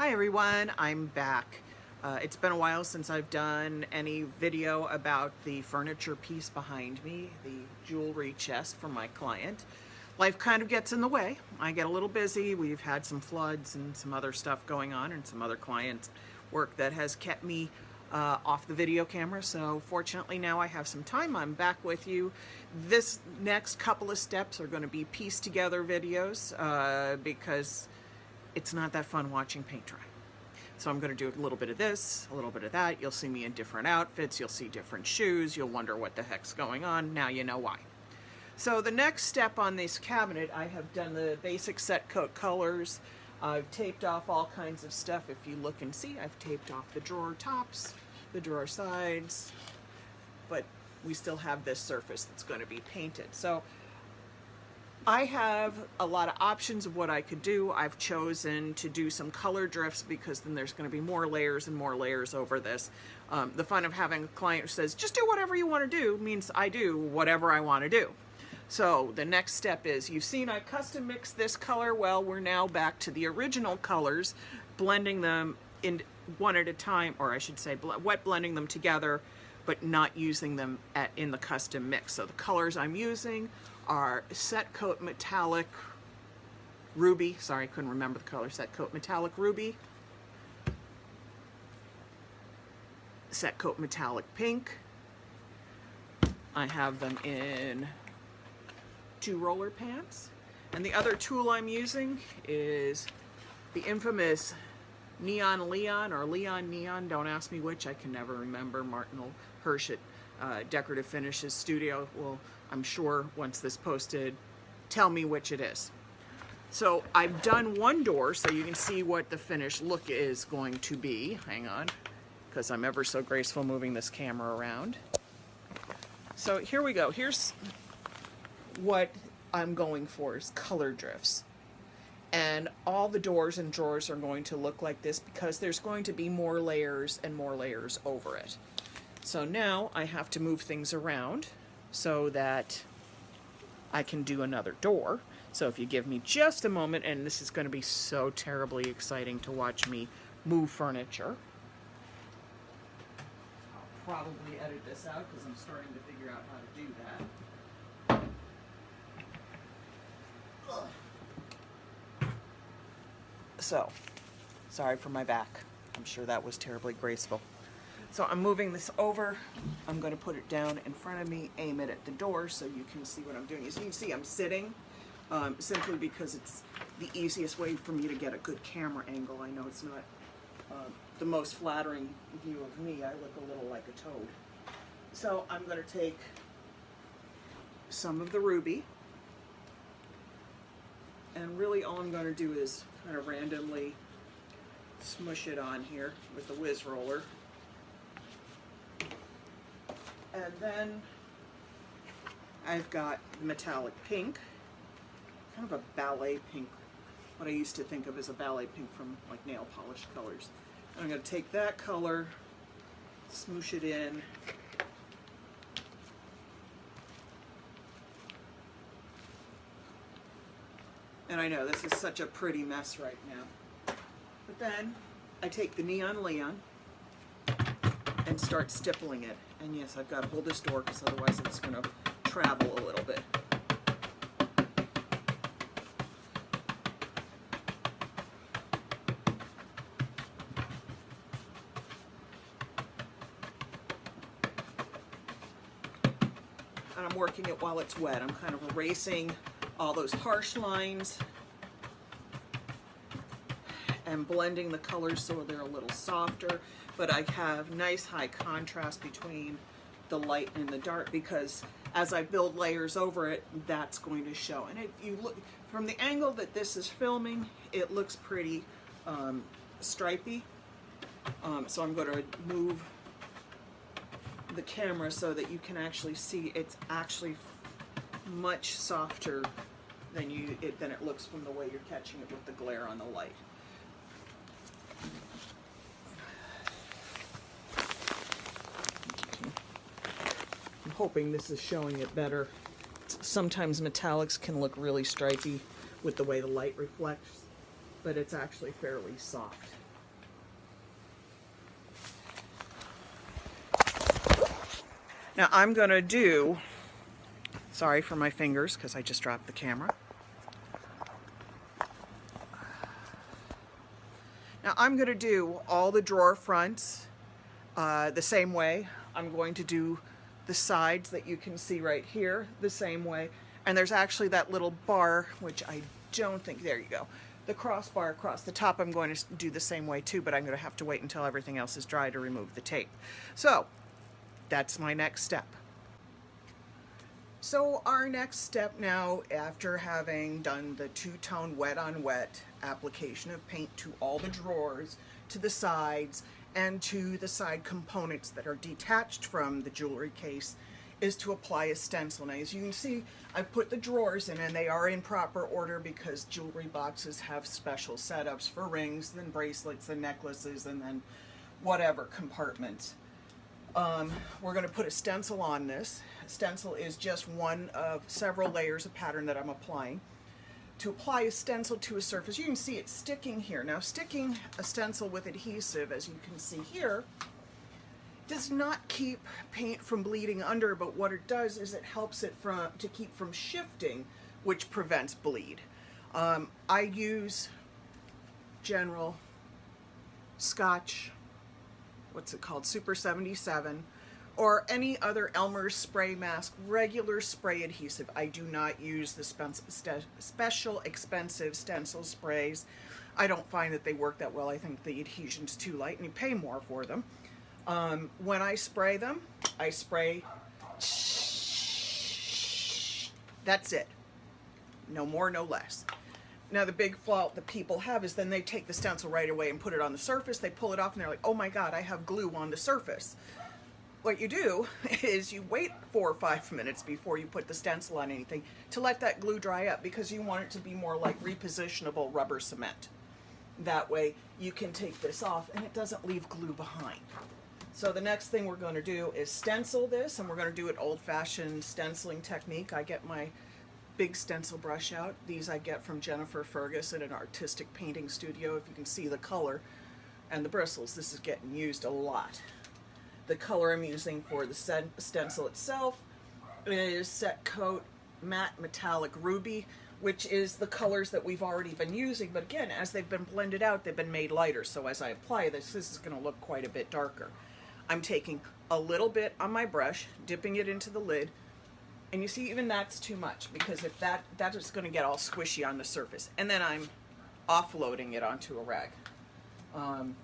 Hi everyone, I'm back. It's been a while since I've done any video about the furniture piece behind me, the jewelry chest for my client. Life kind of gets in the way. I get a little busy. We've had some floods and some other stuff going on and some other client work that has kept me off the video camera. So fortunately now I have some time. I'm back with you. This next couple of steps are going to be pieced together videos because it's not that fun watching paint dry. So I'm going to do a little bit of this, a little bit of that. You'll see me in different outfits. You'll see different shoes. You'll wonder what the heck's going on. Now you know why. So the next step on this cabinet, I have done the basic set coat colors. I've taped off all kinds of stuff. If you look and see, I've taped off the drawer tops, the drawer sides, but we still have this surface that's going to be painted. So I have a lot of options of what I could do. I've chosen to do some color drifts because then there's going to be more layers and more layers over this. The fun of having a client who says, just do whatever you want to do, means I do whatever I want to do. So the next step is, you've seen I custom mixed this color. Well, we're now back to the original colors, blending them in one at a time, or I should say wet blending them together, but not using them in the custom mix. So the colors I'm using are Set Coat Metallic Ruby. Sorry, I couldn't remember the color. Set Coat Metallic Ruby, Set Coat Metallic Pink. I have them in 2 roller pants. And the other tool I'm using is the infamous Neon Leon, or Leon Neon, don't ask me which, I can never remember. Martin Hirsch at Decorative Finishes Studio will, I'm sure, once this posted, tell me which it is. So I've done one door so you can see what the finished look is going to be. Hang on, because I'm ever so graceful moving this camera around. So here we go. Here's what I'm going for, is color drifts. And all the doors and drawers are going to look like this because there's going to be more layers and more layers over it. So now I have to move things around so that I can do another door. So if you give me just a moment, and this is going to be so terribly exciting to watch me move furniture. I'll probably edit this out because I'm starting to figure out how to do that. So, sorry for my back. I'm sure that was terribly graceful. So I'm moving this over. I'm going to put it down in front of me, aim it at the door so you can see what I'm doing. As you can see, I'm sitting simply because it's the easiest way for me to get a good camera angle. I know it's not the most flattering view of me. I look a little like a toad. So I'm going to take some of the ruby, and really all I'm going to do is kind of randomly smush it on here with the whiz roller. And then I've got the metallic pink, kind of a ballet pink, what I used to think of as a ballet pink from like nail polish colors. And I'm going to take that color, smoosh it in, and I know this is such a pretty mess right now. But then I take the Neon Leon and start stippling it. And yes, I've got to hold this door because otherwise it's going to travel a little bit. And I'm working it while it's wet. I'm kind of erasing all those harsh lines and blending the colors so they're a little softer, but I have nice high contrast between the light and the dark because as I build layers over it, that's going to show. And if you look from the angle that this is filming, it looks pretty stripy. So I'm going to move the camera so that you can actually see it's actually much softer than it looks from the way you're catching it with the glare on the light. I'm hoping this is showing it better. Sometimes metallics can look really stripy with the way the light reflects, but it's actually fairly soft. Now I'm going to do, sorry for my fingers because I just dropped the camera. Now I'm going to do all the drawer fronts the same way. I'm going to do the sides that you can see right here the same way. And there's actually that little bar, which I don't think, there you go. The crossbar across the top I'm going to do the same way too, but I'm going to have to wait until everything else is dry to remove the tape. So that's my next step. So our next step now, after having done the two-tone wet on wet application of paint to all the drawers, to the sides, and to the side components that are detached from the jewelry case, is to apply a stencil. Now as you can see, I've put the drawers in and they are in proper order because jewelry boxes have special setups for rings, then bracelets, and necklaces, and then whatever compartments. We're going to put a stencil on this. A stencil is just one of several layers of pattern that I'm applying. To apply a stencil to a surface, you can see it's sticking here. Now sticking a stencil with adhesive, as you can see here, does not keep paint from bleeding under, but what it does is it helps it to keep from shifting, which prevents bleed. I use General Scotch, what's it called, Super 77, or any other Elmer's spray mask, regular spray adhesive. I do not use the special expensive stencil sprays. I don't find that they work that well. I think the adhesion's too light and you pay more for them. When I spray them, I spray, that's it. No more, no less. Now the big fault that people have is then they take the stencil right away and put it on the surface, they pull it off and they're like, oh my God, I have glue on the surface. What you do is you wait 4 or 5 minutes before you put the stencil on anything to let that glue dry up, because you want it to be more like repositionable rubber cement. That way you can take this off and it doesn't leave glue behind. So the next thing we're going to do is stencil this, and we're going to do an old-fashioned stenciling technique. I get my big stencil brush out. These I get from Jennifer Fergus at an artistic painting studio. If you can see the color and the bristles, this is getting used a lot. The color I'm using for the stencil itself is Set Coat Matte Metallic Ruby, which is the colors that we've already been using, but again, as they've been blended out, they've been made lighter. So as I apply this, this is going to look quite a bit darker. I'm taking a little bit on my brush, dipping it into the lid, and you see even that's too much, because if that is going to get all squishy on the surface. And then I'm offloading it onto a rag. And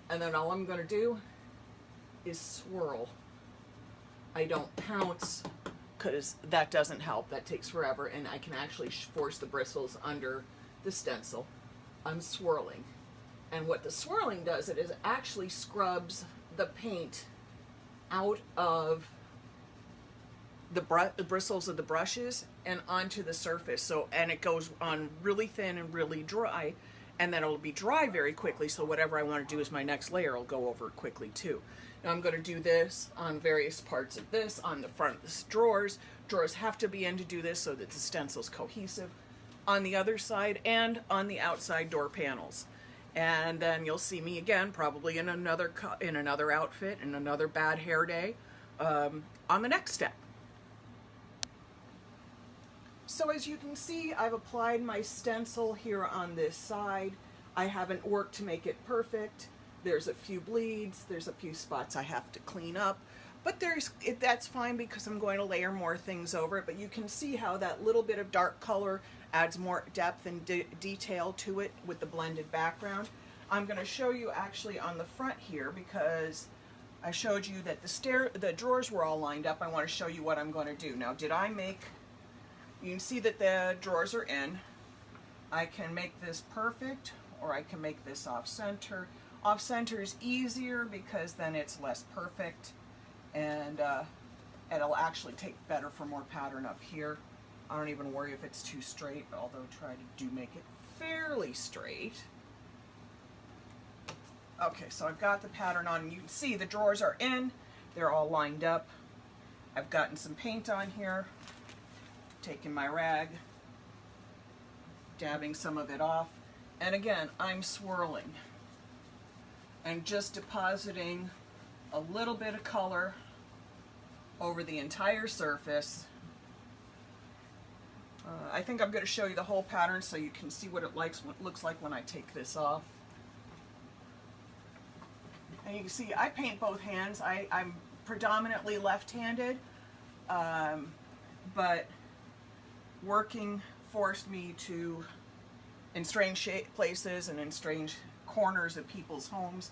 then all I'm going to do is swirl. I don't pounce, because that doesn't help. That takes forever, and I can actually force the bristles under the stencil. I'm swirling. And what the swirling does, it is actually scrubs the paint out of the bristles of the brushes and onto the surface. So, and it goes on really thin and really dry, and then it'll be dry very quickly, so whatever I want to do as my next layer will go over it quickly too. Now I'm going to do this on various parts of this, on the front of the drawers. Drawers have to be in to do this so that the stencil's cohesive. On the other side and on the outside door panels. And then you'll see me again, probably in another outfit, in another bad hair day, on the next step. So as you can see, I've applied my stencil here on this side. I haven't worked to make it perfect. There's a few bleeds, there's a few spots I have to clean up, but that's fine because I'm going to layer more things over it. But you can see how that little bit of dark color adds more depth and detail to it with the blended background. I'm going to show you actually on the front here, because I showed you that the drawers were all lined up. I want to show you what I'm going to do. Now, you can see that the drawers are in. I can make this perfect, or I can make this off center. Off center is easier because then it's less perfect, and it'll actually take better for more pattern up here. I don't even worry if it's too straight, although try to make it fairly straight. Okay, so I've got the pattern on, and you can see the drawers are in. They're all lined up. I've gotten some paint on here. Taking my rag, dabbing some of it off, and again, I'm swirling and just depositing a little bit of color over the entire surface. I think I'm going to show you the whole pattern so you can see what it looks like when I take this off. And you can see I paint both hands. I'm predominantly left-handed, but working forced me to, in strange places and in strange corners of people's homes,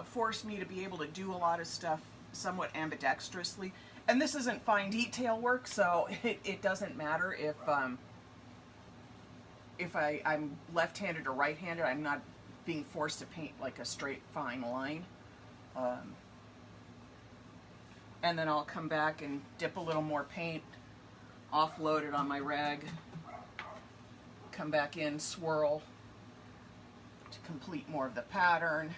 forced me to be able to do a lot of stuff somewhat ambidextrously. And this isn't fine detail work, so it doesn't matter if I'm left-handed or right-handed. I'm not being forced to paint like a straight fine line. And then I'll come back and dip a little more paint, offload it on my rag, come back in, swirl to complete more of the pattern.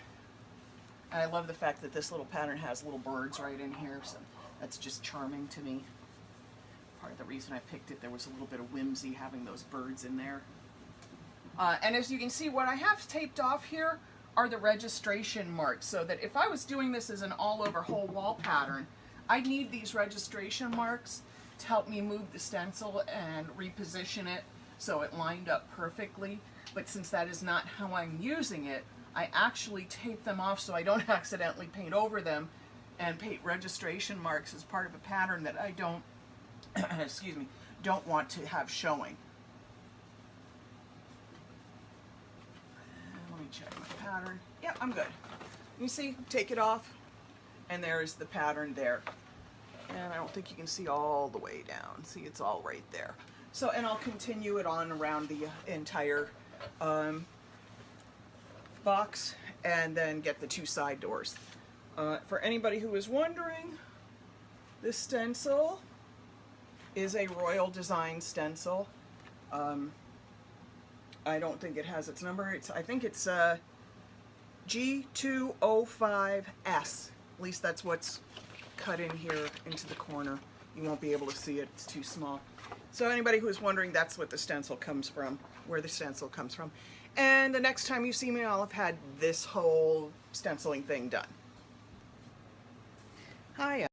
And I love the fact that this little pattern has little birds right in here, so that's just charming to me. Part of the reason I picked it, there was a little bit of whimsy having those birds in there. And as you can see, what I have taped off here are the registration marks, so that if I was doing this as an all-over whole wall pattern, I'd need these registration marks to help me move the stencil and reposition it so it lined up perfectly. But since that is not how I'm using it, I actually tape them off so I don't accidentally paint over them and paint registration marks as part of a pattern that I don't, excuse me, don't want to have showing. Let me check my pattern. Yep, I'm good. You see, take it off, and there's the pattern there. And I don't think you can see all the way down. See, it's all right there. So, and I'll continue it on around the entire box, and then get the two side doors. For anybody who is wondering, this stencil is a Royal Design stencil. I don't think it has its number. I think it's G205S. At least that's what's cut in here into the corner. You won't be able to see it, it's too small. So anybody who is wondering, that's what the stencil comes from, where the stencil comes from. And the next time you see me, I'll have had this whole stenciling thing done. Hi.